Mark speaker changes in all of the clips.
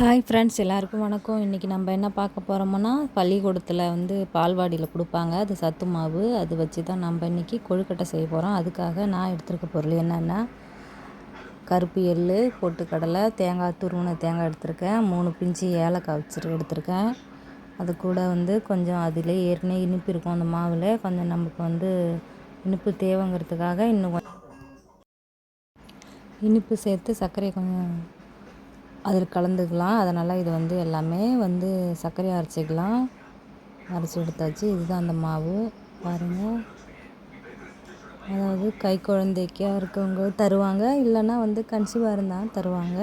Speaker 1: Hi friends, எல்லாருக்கும் வணக்கம். இன்றைக்கி நம்ம என்ன பார்க்க போகிறோம்னா, பள்ளிக்கூடத்தில் பால்வாடியில் கொடுப்பாங்க. அது சத்து மாவு. அது வச்சு தான் நம்ம இன்றைக்கி கொழுக்கட்டை செய்ய போகிறோம். அதுக்காக நான் எடுத்துருக்க பொருள் என்னென்னா, கருப்பு எள், பொட்டுக்கடலை, தேங்காய், துருவின தேங்காய் எடுத்திருக்கேன். 3 பிஞ்சு ஏலக்காய் எடுத்திருக்கேன். அது கூட கொஞ்சம் அதிலே ஏற்கனவே இனிப்பு இருக்கும். அந்த மாவில் கொஞ்சம் நமக்கு இனிப்பு தேவைங்கிறதுக்காக இன்னும் இனிப்பு சேர்த்து சர்க்கரையை கொஞ்சம் அதில் கலந்துக்கலாம். அதனால் இது எல்லாமே சர்க்கரையை அரைச்சிக்கலாம். அரைச்சி எடுத்தாச்சு. இதுதான் அந்த மாவு பாருங்கள். அதாவது கை குழந்தைக்கா இருக்கவங்க தருவாங்க, இல்லைன்னா கன்சீவாக இருந்தால் தருவாங்க.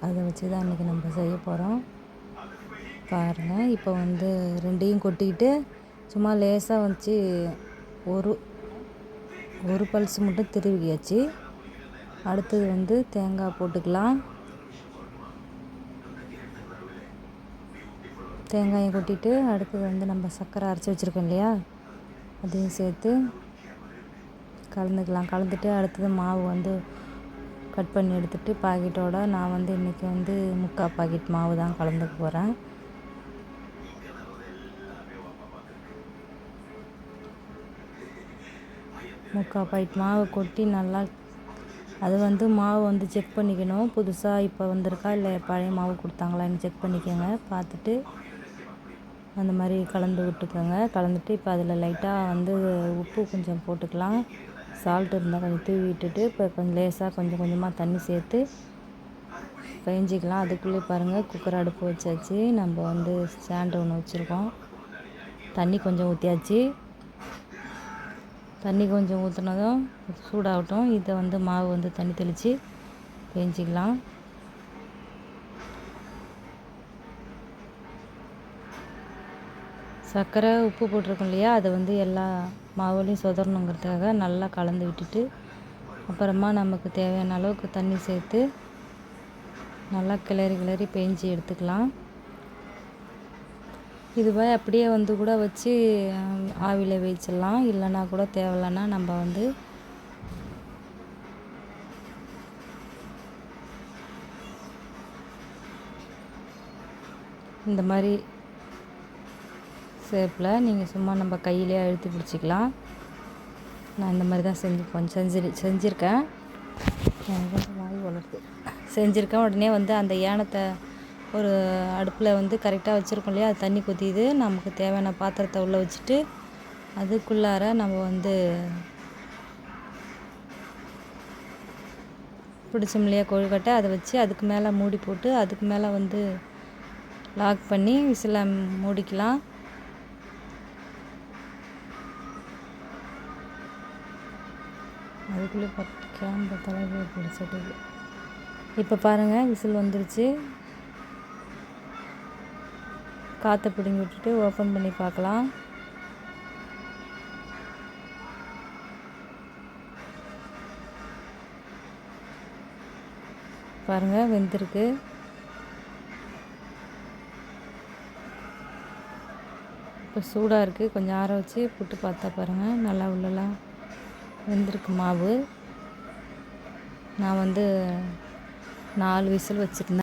Speaker 1: அதை வச்சு தான் இன்றைக்கி நம்ம செய்ய போகிறோம். பாருங்கள், இப்போ ரெண்டையும் கொட்டிக்கிட்டு சும்மா லேசாக வச்சு ஒரு பல்ஸ் மட்டும் திருவியாச்சு. அடுத்தது தேங்காய் போட்டுக்கலாம். தேங்காயை கொட்டிட்டு அடுத்தது நம்ம சர்க்கரை அரைச்சி வச்சுருக்கோம் இல்லையா, அதையும் சேர்த்து கலந்துக்கலாம். கலந்துட்டு அடுத்தது மாவு கட் பண்ணி எடுத்துகிட்டு பாக்கெட்டோட நான் இன்றைக்கி 3/4 பாக்கெட் மாவு தான் கலந்துக்க போகிறேன். முக்கால் பாக்கெட் மாவு கொட்டி நல்லா அது மாவு செக் பண்ணிக்கணும். புதுசாக இப்போ வந்திருக்கா இல்லை பழைய மாவு கொடுத்தாங்களான்னு செக் பண்ணிக்கோங்க. பார்த்துட்டு அந்த மாதிரி கலந்து விட்டுக்கோங்க. கலந்துட்டு இப்போ அதில் லைட்டாக உப்பு கொஞ்சம் போட்டுக்கலாம். சால்ட் இருந்தால் கொஞ்சம் தூவி விட்டுட்டு இப்போ கொஞ்சம் லேசாக கொஞ்சம் கொஞ்சமாக தண்ணி சேர்த்து பெஞ்சிக்கலாம். அதுக்குள்ளே பாருங்கள், குக்கர் அடுப்பு வச்சாச்சு. நம்ம ஸ்டாண்டு ஒன்று வச்சுருக்கோம். தண்ணி கொஞ்சம் ஊற்றியாச்சு. தண்ணி கொஞ்சம் ஊற்றினதும் சூடாகட்டும். இதை மாவு தண்ணி தெளித்து பெஞ்சிக்கலாம். சர்க்கரை உப்பு போட்டிருக்கோம் இல்லையா, அதை எல்லா மாவுலையும் சொதறணுங்கிறதுக்காக நல்லா கலந்து விட்டுட்டு அப்புறமா நமக்கு தேவையான அளவுக்கு தண்ணி சேர்த்து நல்லா கிளறி பெஞ்சி எடுத்துக்கலாம். இதுவே அப்படியே கூட வச்சு ஆவியில் வேச்சிடலாம். இல்லைன்னா கூட தேவையில்லைன்னா நம்ம இந்த மாதிரி ஷேப்பில் நீங்கள் சும்மா நம்ம கையிலே அழுத்தி பிடிச்சிக்கலாம். நான் இந்த மாதிரி தான் செஞ்சுருக்கேன். கொஞ்சம் வாய் வளருது. செஞ்சுருக்கேன். உடனே அந்த ஏனத்தை ஒரு அடுப்பில் கரெக்டாக வச்சுருக்கோம் இல்லையா, அது தண்ணி கொதியுது. நமக்கு தேவையான பாத்திரத்தை உள்ளே வச்சுட்டு அதுக்குள்ளார நம்ம பிடிச்சோம் இல்லையா கொழுக்கட்டை, அதை வச்சு அதுக்கு மேலே மூடி போட்டு அதுக்கு மேலே லாக் பண்ணி விசில மூடிக்கலாம். அதுக்குள்ளே கேம்ப தலைவை பிடிச்சிட்டு இப்போ பாருங்கள், விசில் வந்துருச்சு. காற்றை பிடுங்கி விட்டுட்டு ஓப்பன் பண்ணி பார்க்கலாம். பாருங்கள், வெந்திருக்கு. இப்போ சூடாக இருக்குது. கொஞ்சம் ஆற வச்சு புட்டு பார்த்தா பாருங்கள், நல்லா உள்ளலாம் வெந்திருக்கு மாவு. நான் 4 விசில் வச்சுருந்தேன்.